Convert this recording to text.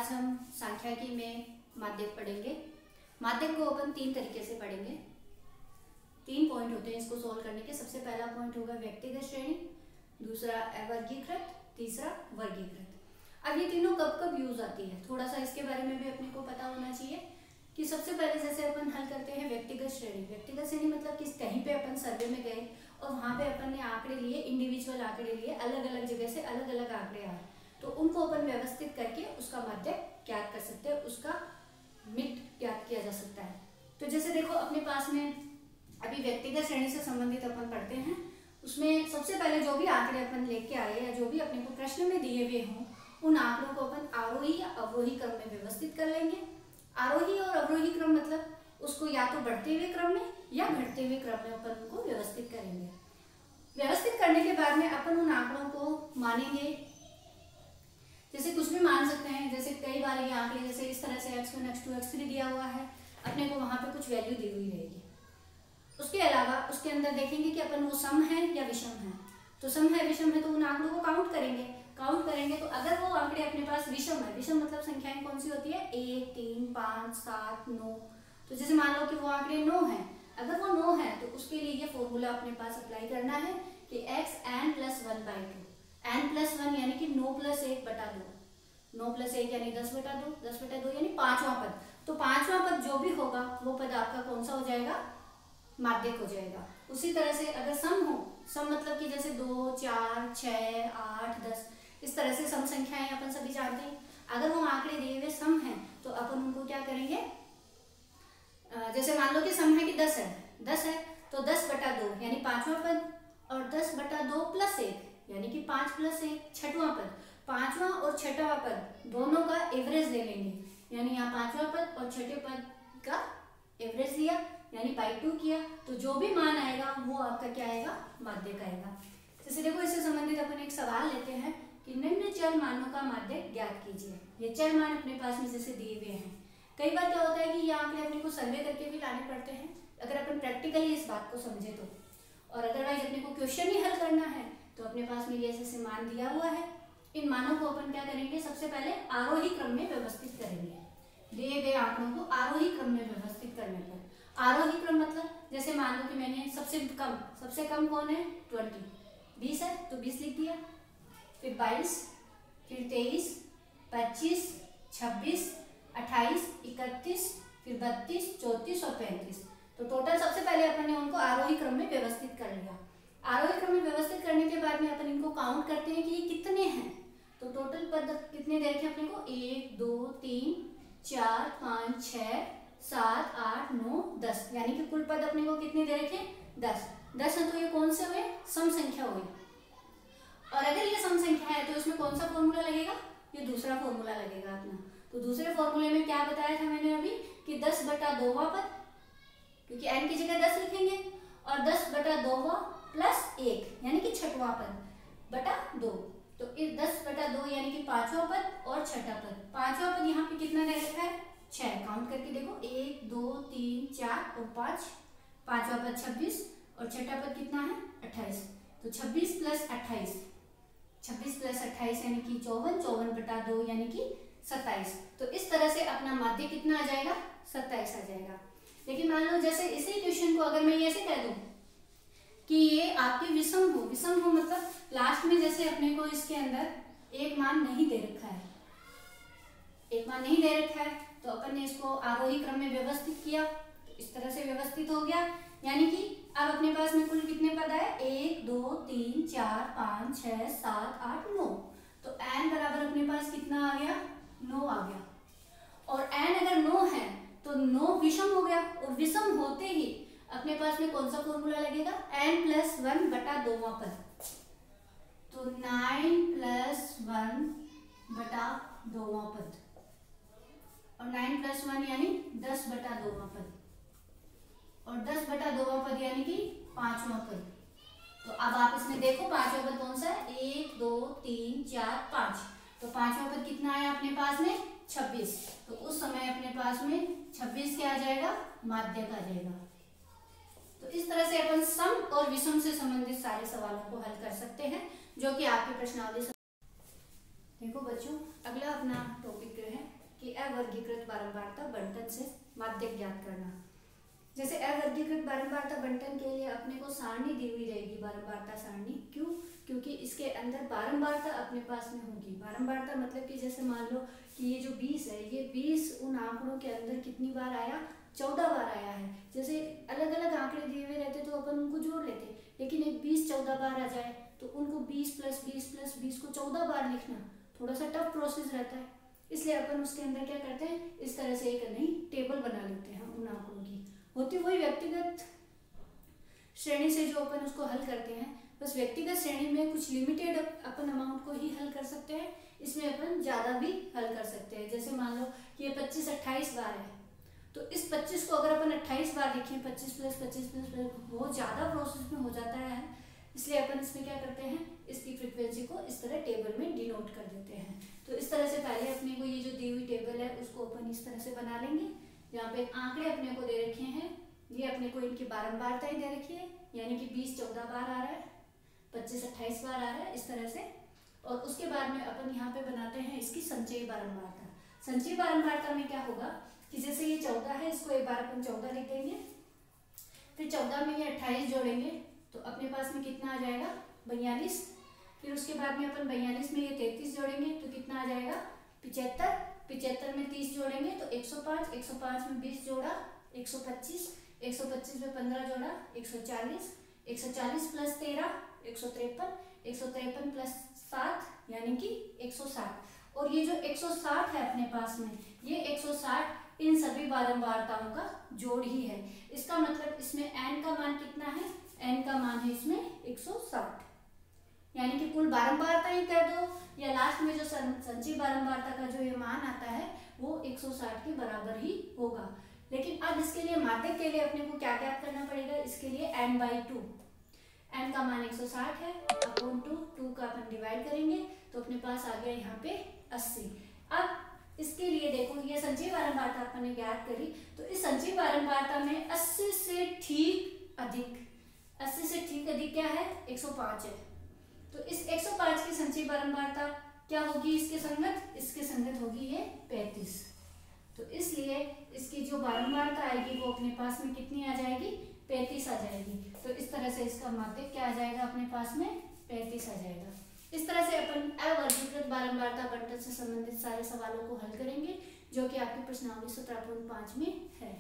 आज हम सांख्यिकी में माध्यक पढ़ेंगे। माध्यक को अपन 3 तरीके से पढ़ेंगे। 3 पॉइंट होते हैं इसको सोल्व करने के। सबसे पहला पॉइंट होगा व्यक्तिगत श्रेणी, दूसरा अवर्गीकृत, तीसरा वर्गीकृत। अब ये तीनों कब कब यूज आती है, थोड़ा सा इसके बारे में भी अपने को पता होना चाहिए कि सबसे पहले जैसे अपन हल करते हैं व्यक्तिगत श्रेणी। व्यक्तिगत श्रेणी मतलब कि कहीं पे अपन सर्वे में गए और वहां पे अपन ने आंकड़े लिए, इंडिविजुअल आंकड़े लिए, अलग अलग जगह से अलग अलग आंकड़े आए, तो उनको अपन व्यवस्थित करके उसका माध्यक ज्ञात कर सकते हैं, उसका मिड ज्ञात किया जा सकता है। तो जैसे देखो अपने पास में अभी व्यक्तिगत श्रेणी से संबंधित अपन पढ़ते हैं, उसमें सबसे पहले जो भी आंकड़े अपन लेके आए या जो भी अपने को प्रश्न में दिए हुए हों, उन आंकड़ों को अपन आरोही या अवरोही क्रम में व्यवस्थित कर लेंगे। आरोही और अवरोही क्रम मतलब उसको या तो बढ़ते हुए क्रम में या घटते हुए क्रम में अपन उनको व्यवस्थित करेंगे। व्यवस्थित करने के बाद में अपन उन आंकड़ों को मानेंगे, जैसे कुछ भी मान सकते हैं। जैसे कई बार ये आंकड़े जैसे इस तरह से x1, x2, x3 दिया हुआ है, अपने को वहां पे कुछ वैल्यू दी हुई रहेगी। उसके अलावा उसके अंदर देखेंगे कि अपन वो सम है या विषम है। तो सम है विषम है तो उन आंकड़ों को काउंट करेंगे तो अगर वो आंकड़े अपने पास विषम है, विषम मतलब संख्याएं कौन सी होती है, 1, 3, 5, 7, 9। तो जैसे मान लो कि वो आंकड़े 9 है, अगर वो 9 है तो उसके लिए ये फॉर्मूला अपने पास अप्लाई करना है कि xn+1/2, n+1 यानी कि 9+1/2, 9+1 यानी 10/2, 10/2 यानी 5वां पद। तो 5वां पद जो भी होगा वो पद आपका कौन सा हो जाएगा, माध्यक हो जाएगा। उसी तरह से अगर सम हो, सम मतलब कि जैसे 2, 4, 6, 8, 10 इस तरह से सम संख्याएं अपन सभी जानते हैं। अगर वो आंकड़े दिए हुए सम हैं तो अपन उनको क्या करेंगे, जैसे मान लो कि सम है कि 10 है तो 10/2 यानी 5वां पद, और 10/2 + 1 यानी कि 5 + 1 6वां पद। 5वां और 6वां पद दोनों का एवरेज ले लेंगे, यानी यहाँ 5वां पद और 6ठे पद का एवरेज लिया यानी /2 किया, तो जो भी मान आएगा वो आपका क्या आएगा, माध्यक आएगा। जैसे देखो इससे संबंधित अपन एक सवाल लेते हैं कि निम्न चर मानों का माध्यक ज्ञात कीजिए। ये चर मान अपने पास में जैसे दिए हुए हैं। कई बार क्या होता है कि ये आंकड़े अपने को सर्वे करके भी लाने पड़ते हैं, अगर अपन प्रैक्टिकली इस बात को समझे तो। और अदरवाइज अपने को क्वेश्चन ही हल करना है तो अपने पास में ये ऐसे मान दिया हुआ है, इन मानों को अपन क्या करेंगे, सबसे पहले आरोही क्रम में व्यवस्थित करेंगे। दिए गए आंकड़ों को आरोही क्रम में व्यवस्थित करने पर, आरोही क्रम मतलब जैसे मान लो कि मैंने सबसे कम कौन है, 20 है तो 20 लिख दिया, फिर 22, फिर 23, 25, 26, 28, 31, फिर 32, 34 और 35। तो टोटल सबसे पहले अपन ने उनको आरोही क्रम में व्यवस्थित कर लिया। आरोही क्रम में व्यवस्थित करने के बाद में अपन इनको काउंट करते हैं कि ये कितने हैं। तो टोटल पद कितने दे रखे अपने को, 1, 2, 3, 4, 5, 6, 7, 8, 9, 10 यानी कि कुल पद अपने को कितने दे रखे, 10 है। तो ये कौन से हुए, सम संख्या हुई। और अगर ये सम संख्या है तो इसमें कौन सा फॉर्मूला लगेगा, ये दूसरा फॉर्मूला लगेगा अपना। तो दूसरे फॉर्मूले में क्या बताया था मैंने अभी कि 10/2वां पद, क्योंकि n की जगह 10 लिखेंगे, और 10/2 + 1 यानी कि 6वां पद बटा 2। तो 10/2 यानी कि 5वां पद और 6ठा पद। 5वां पद यहाँ पे कितना दे रखा है, 6। काउंट करके देखो 1, 2, 3, 4 और 5। 5वां पद 26 और 6ठा पद कितना है, 28। तो 26 + 28, 26 + 28 यानी कि 54, 54/2 यानी कि 27। तो इस तरह से अपना माध्य कितना आ जाएगा, 27 आ जाएगा। लेकिन मान लो जैसे इसी क्वेश्चन को अगर मैं ऐसे कह दूं कि ये आपके विषम हो मतलब लास्ट में जैसे अपने को इसके अंदर एक मान नहीं दे रखा है, तो अपन ने इसको आरोही क्रम में व्यवस्थित किया, तो इस तरह से व्यवस्थित हो गया। यानी कि अब अपने पास में कुल कितने पद आए, 1, 2, 3, 4, 5, 6, 7, 8, 9। तो n बराबर अपने पास कितना आ गया, 9 आ गया। और n अगर 9 है तो 9 विषम हो गया, और विषम होते ही अपने पास में कौन सा फॉर्मूला लगेगा, n+1/2वां पद। तो 9+1/2वां पद, और 9+1 यानी 10/2वां पद, और 10/2वां पद यानी कि 5वां पद। तो अब आप इसमें देखो 5वां पद कौन सा है, 1, 2, 3, 4, 5। तो 5वां पद कितना आया अपने पास में, 26। तो उस समय अपने पास में 26 क्या आ जाएगा, माध्यक आ जाएगा। तो इस तरह से अपन सम और विषम से संबंधित सारे सवालों को हल कर सकते हैं, जो कि आपके प्रश्नावली। देखो बच्चों, अगला अपना टॉपिक जो है कि अवर्गीकृत बारंबारता बंटन से माध्यक ज्ञात करना। जैसे अवर्गीकृत बारंबारता बंटन के लिए अपने को सारणी दी हुई रहेगी, बारंबारता सारणी। क्यों? क्योंकि इसके अंदर बारंबारता अपने पास में होगी। बारंबारता मतलब कि जैसे मान लो कि ये जो 20 है, ये 20 उन आंकड़ों के अंदर कितनी बार आया? 14 बार आया है। जैसे अलग अलग आंकड़े दिए हुए रहते तो अपन उनको जोड़ लेते, लेकिन एक 20 14 बार आ जाए तो उनको 20 + 20 + 20 को 14 बार लिखना थोड़ा सा टफ प्रोसेस रहता है। इसलिए अपन उसके अंदर क्या करते हैं, इस तरह से एक नई टेबल बना लेते हैं उन आंकड़ों की। होती वही व्यक्तिगत श्रेणी से जो अपन उसको हल करते हैं, बस व्यक्तिगत श्रेणी में कुछ लिमिटेड अपन अमाउंट को ही हल कर सकते हैं, इसमें अपन ज़्यादा भी हल कर सकते हैं। जैसे मान लो कि ये 25 28 बार है, तो इस 25 को अगर अपन 28 बार लिखें, 25 + 25 + बहुत ज़्यादा प्रोसेस में हो जाता है, इसलिए अपन इसमें क्या करते हैं, इसकी फ्रीक्वेंसी को इस तरह टेबल में डिनोट कर देते हैं। तो इस तरह से पहले अपने को ये जो दी हुई टेबल है उसको अपन इस तरह से बना लेंगे। यहाँ पे आंकड़े अपने को दे रखे हैं, ये अपने को इनकी बारंबारताएं दे रखी है, यानी कि 20 14 बार आ रहा है, 25 28 बार आ रहा है, इस तरह से। और उसके बाद में अपन यहाँ पे बनाते हैं इसकी संचयी बारंबारता। संचयी बारंबारता में क्या होगा कि जैसे ये 14 है, इसको एक बार अपन 14 लिख देंगे, फिर 14 में ये 28 जोड़ेंगे तो अपने पास में कितना आ जाएगा? 42। फिर उसके बाद में अपन 42 में ये 33 जोड़ेंगे तो कितना आ जाएगा? 75। 75 में 30 जोड़ेंगे तो 105। 105 में 20 जोड़ा 125। 125 में 15 जोड़ा 140। 140 + 13 153। 153 + 7 यानी कि 160। और ये जो 160 है अपने पास में, ये 160 इन सभी बारंबारताओं का जोड़ ही है। इसका मतलब इसमें n का मान कितना है? n का मान है इसमें 160, यानी कि कुल बारंबारता ही कर दो या लास्ट में जो संचयी बारंबारता का जो ये मान आता है वो 160 के बराबर ही होगा। लेकिन अब इसके लिए माध्यक के लिए अपने को क्या ज्ञात करना पड़ेगा? इसके लिए n/2, n का मान 160 है, अपॉन 2 का अपन डिवाइड करेंगे तो अपने पास आ गया यहाँ पे 80। अब इसके लिए देखो, ये संचयी बारंबारता अपन ने ज्ञात करी, तो इस संचयी बारंबारता में 80 से ठीक अधिक, 80 से ठीक अधिक क्या है? 105 है। तो इस 105 की संचयी बारंबारता क्या होगी इसके संगत? इसके संगत होगी ये 35। तो इसलिए इसकी जो बारंबारता आएगी वो अपने पास में कितनी आ जाएगी? 35 आ जाएगी। तो इस तरह से इसका माध्यक क्या आ जाएगा अपने पास में? 35 आ जाएगा। इस तरह से अपन अवर्गीकृत बारंबारता बंटन से संबंधित सारे सवालों को हल करेंगे, जो कि आपकी प्रश्नावली 17.5 में है।